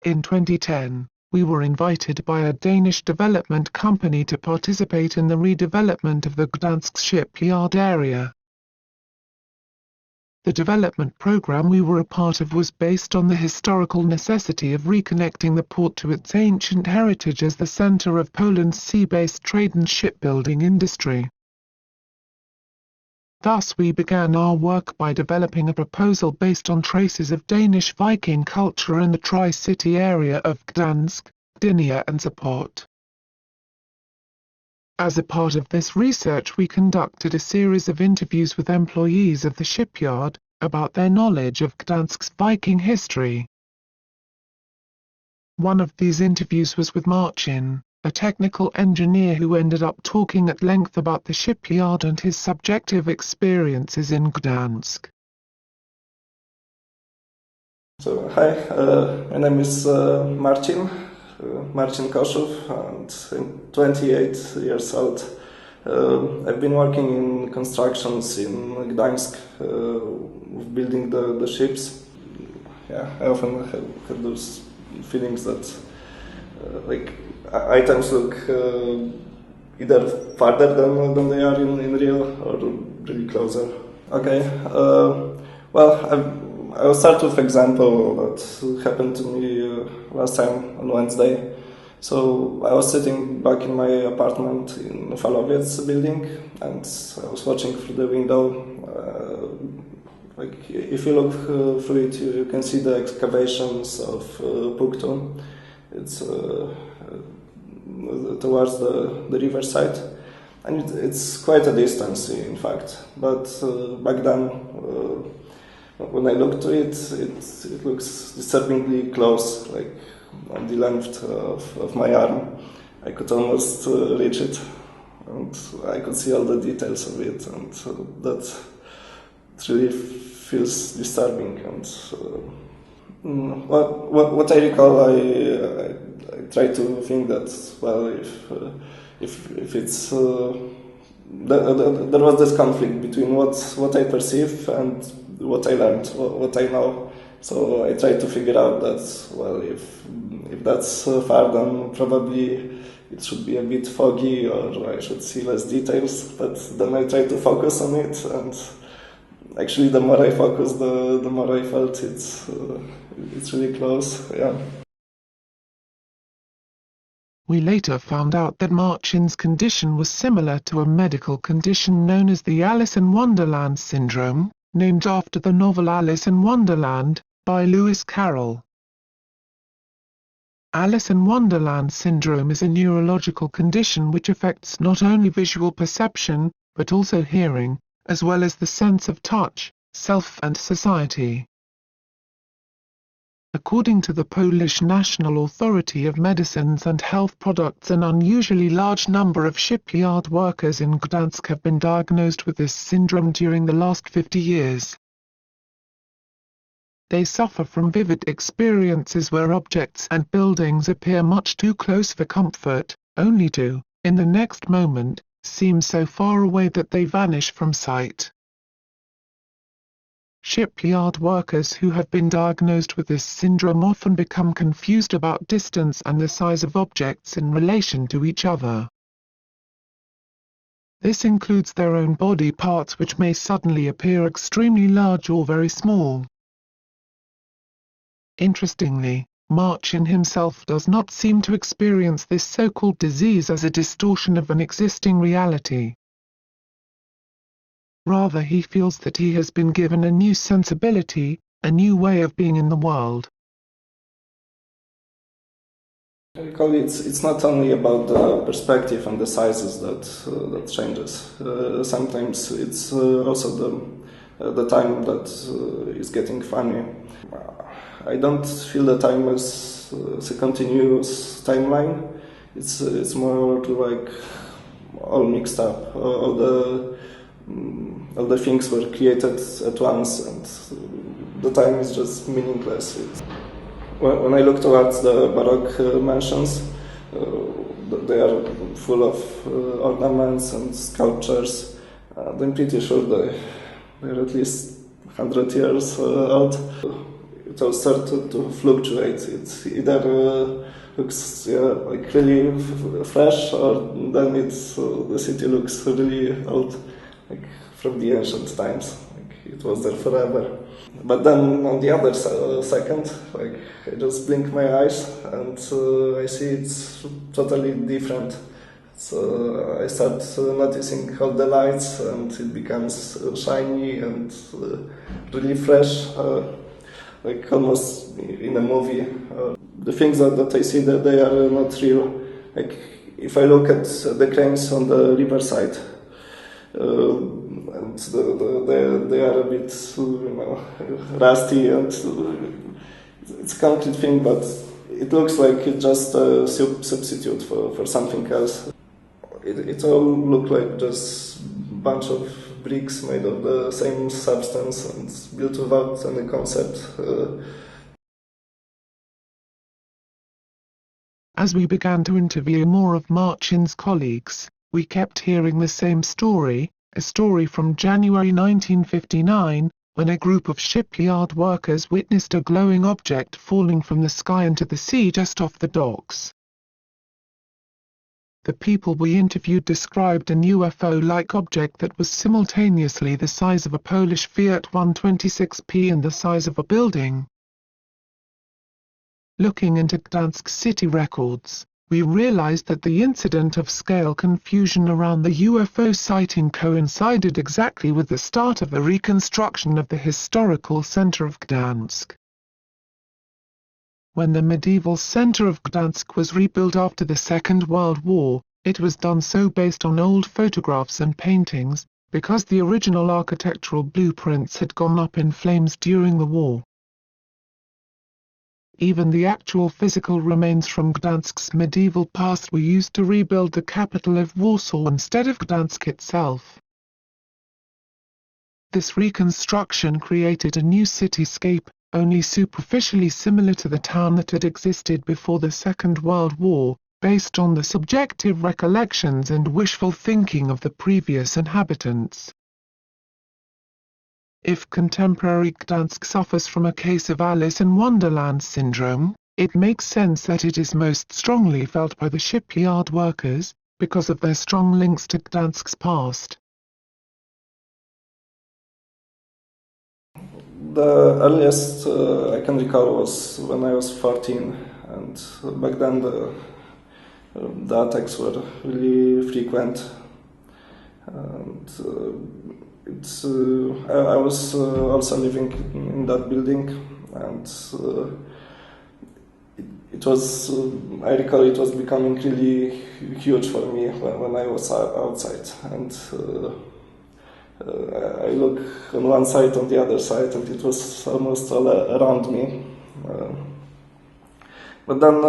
In 2010, we were invited by a Danish development company to participate in the redevelopment of the Gdansk shipyard area. The development program we were a part of was based on the historical necessity of reconnecting the port to its ancient heritage as the center of Poland's sea-based trade and shipbuilding industry. Thus we began our work by developing a proposal based on traces of Danish Viking culture in the Tri-City area of Gdansk, Gdynia and Sopot. As a part of this research, we conducted a series of interviews with employees of the shipyard about their knowledge of Gdansk's Viking history. One of these interviews was with Marcin, a technical engineer who ended up talking at length about the shipyard and his subjective experiences in Gdansk. So, hi, my name is Marcin Koszów, and I'm 28 years old. I've been working in constructions in Gdańsk, building the ships. Yeah, I often have those feelings that like items look either farther than they are in real or really closer. Okay, well, I will start with an example that happened to me last time on Wednesday. So I was sitting back in my apartment in Falowiec building, and I was watching through the window. Like if you look through it, you can see the excavations of Puktu. It's towards the riverside, and it's quite a distance, in fact. But back then, when I look to it, it looks disturbingly close, like on the length of my arm. I could almost reach it, and I could see all the details of it, and that really feels disturbing. And what I recall, I try to think that, well, if it's there was this conflict between what I perceive and what I learned, what I know. So I try to figure out that, well, if that's far, then probably it should be a bit foggy, or I should see less details. But then I try to focus on it, and actually, the more I focus, the more I felt it's really close. Yeah. We later found out that Marcin's condition was similar to a medical condition known as the Alice in Wonderland syndrome, named after the novel Alice in Wonderland, by Lewis Carroll. Alice in Wonderland syndrome is a neurological condition which affects not only visual perception, but also hearing, as well as the sense of touch, self and society. According to the Polish National Authority of Medicines and Health Products, an unusually large number of shipyard workers in Gdansk have been diagnosed with this syndrome during the last 50 years. They suffer from vivid experiences where objects and buildings appear much too close for comfort, only to, in the next moment, seem so far away that they vanish from sight. Shipyard workers who have been diagnosed with this syndrome often become confused about distance and the size of objects in relation to each other. This includes their own body parts, which may suddenly appear extremely large or very small. Interestingly, Marcin himself does not seem to experience this so-called disease as a distortion of an existing reality. Rather, he feels that he has been given a new sensibility, a new way of being in the world. I recall it's not only about the perspective and the sizes that changes. Sometimes it's also the time that is getting funny. I don't feel the time as a continuous timeline. It's more like all mixed up. All the things were created at once, and the time is just meaningless. When I look towards the Baroque mansions, they are full of ornaments and sculptures. I'm pretty sure they're at least 100 years old. it will start to fluctuate. It either looks like really fresh, or then the city looks really old, like from the ancient times, like it was there forever. But then on the other second, like I just blink my eyes and I see it's totally different. So I start noticing all the lights, and it becomes shiny and really fresh, like almost in a movie. The things that I see that they are not real. Like if I look at the cranes on the riverside, and they are a bit, rusty, and it's a concrete thing, but it looks like it's just a substitute for something else. It all look like just bunch of bricks made of the same substance and built without any concept. As we began to interview more of Marcin's colleagues, we kept hearing the same story, a story from January 1959, when a group of shipyard workers witnessed a glowing object falling from the sky into the sea just off the docks. The people we interviewed described an UFO-like object that was simultaneously the size of a Polish Fiat 126P and the size of a building. Looking into Gdansk city records, we realized that the incident of scale confusion around the UFO sighting coincided exactly with the start of the reconstruction of the historical center of Gdansk. When the medieval center of Gdansk was rebuilt after the Second World War, it was done so based on old photographs and paintings, because the original architectural blueprints had gone up in flames during the war. Even the actual physical remains from Gdansk's medieval past were used to rebuild the capital of Warsaw instead of Gdansk itself. This reconstruction created a new cityscape, only superficially similar to the town that had existed before the Second World War, based on the subjective recollections and wishful thinking of the previous inhabitants. If contemporary Gdansk suffers from a case of Alice in Wonderland syndrome, it makes sense that it is most strongly felt by the shipyard workers, because of their strong links to Gdansk's past. The earliest I can recall was when I was 14, and back then the attacks were really frequent. And I was also living in that building, and it was, I recall it was becoming really huge for me when I was outside. And I look on one side, on the other side, and it was almost all around me. But then,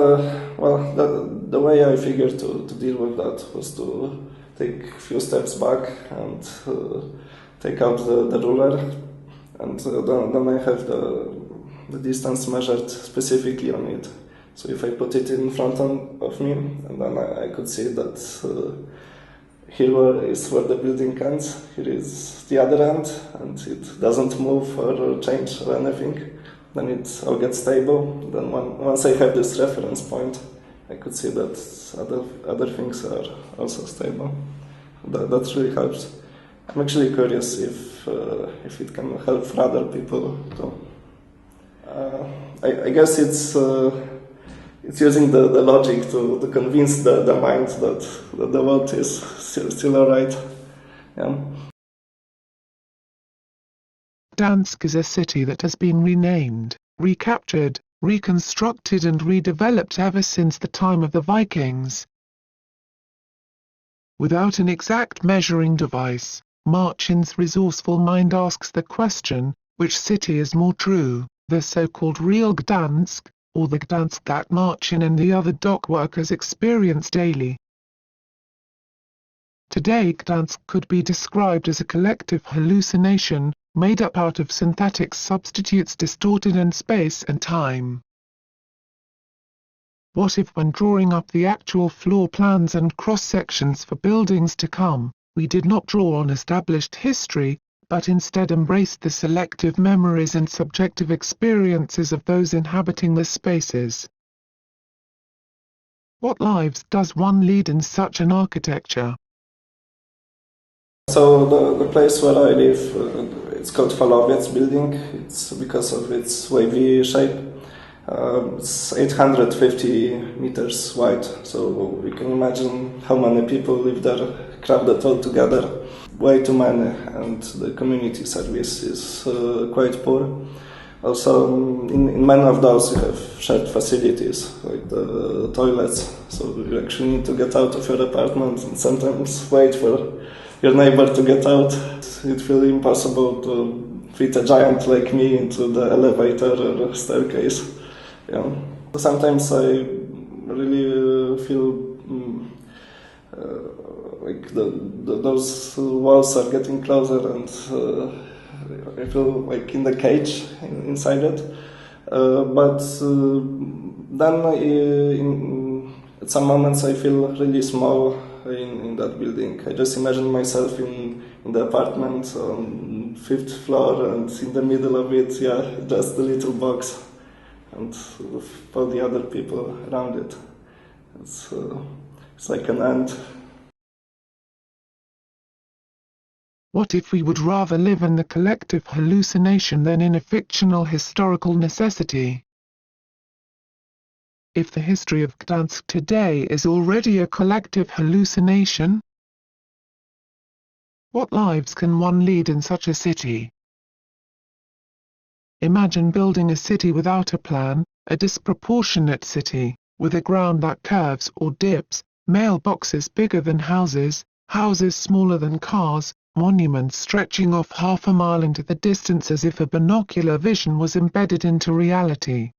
the way I figured to deal with that was to take a few steps back and take out the ruler, and then I have the distance measured specifically on it. So if I put it in front of me, and then I could see that here is where the building ends, here is the other end, and it doesn't move or change or anything. Then it all gets stable. Then once I have this reference point, I could see that other things are also stable. That really helps. I'm actually curious if it can help for other people too. I guess it's using the logic to convince the mind that the world is still alright. Yeah. Gdansk is a city that has been renamed, recaptured, reconstructed and redeveloped ever since the time of the Vikings. Without an exact measuring device, Marcin's resourceful mind asks the question, which city is more true, the so-called real Gdansk, or the Gdansk that Marcin and the other dock workers experience daily? Today Gdansk could be described as a collective hallucination, made up out of synthetic substitutes distorted in space and time. What if when drawing up the actual floor plans and cross-sections for buildings to come, we did not draw on established history, but instead embraced the selective memories and subjective experiences of those inhabiting the spaces. What lives does one lead in such an architecture? So the place where I live, it's called Falowiec building. It's because of its wavy shape. It's 850 meters wide, so you can imagine how many people live there, crowded all together. Way too many, and the community service is quite poor. Also, in many of those you have shared facilities, like the toilets, so you actually need to get out of your apartment and sometimes wait for your neighbor to get out. It feels impossible to fit a giant like me into the elevator or staircase. Yeah. Sometimes I really feel like those walls are getting closer, and I feel like in the cage inside it. But then at some moments I feel really small in that building. I just imagine myself in the apartment on 5th floor, and in the middle of it, just a little box, and with all the other people around it. It's like an ant. What if we would rather live in the collective hallucination than in a fictional historical necessity? If the history of Gdansk today is already a collective hallucination, what lives can one lead in such a city? Imagine building a city without a plan, a disproportionate city, with a ground that curves or dips, mailboxes bigger than houses, houses smaller than cars, monuments stretching off half a mile into the distance as if a binocular vision was embedded into reality.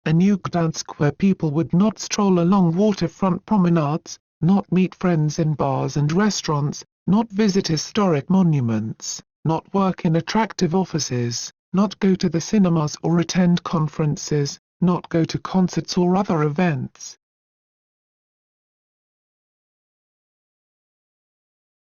A new Gdansk where people would not stroll along waterfront promenades, not meet friends in bars and restaurants, not visit historic monuments, not work in attractive offices, not go to the cinemas or attend conferences, not go to concerts or other events,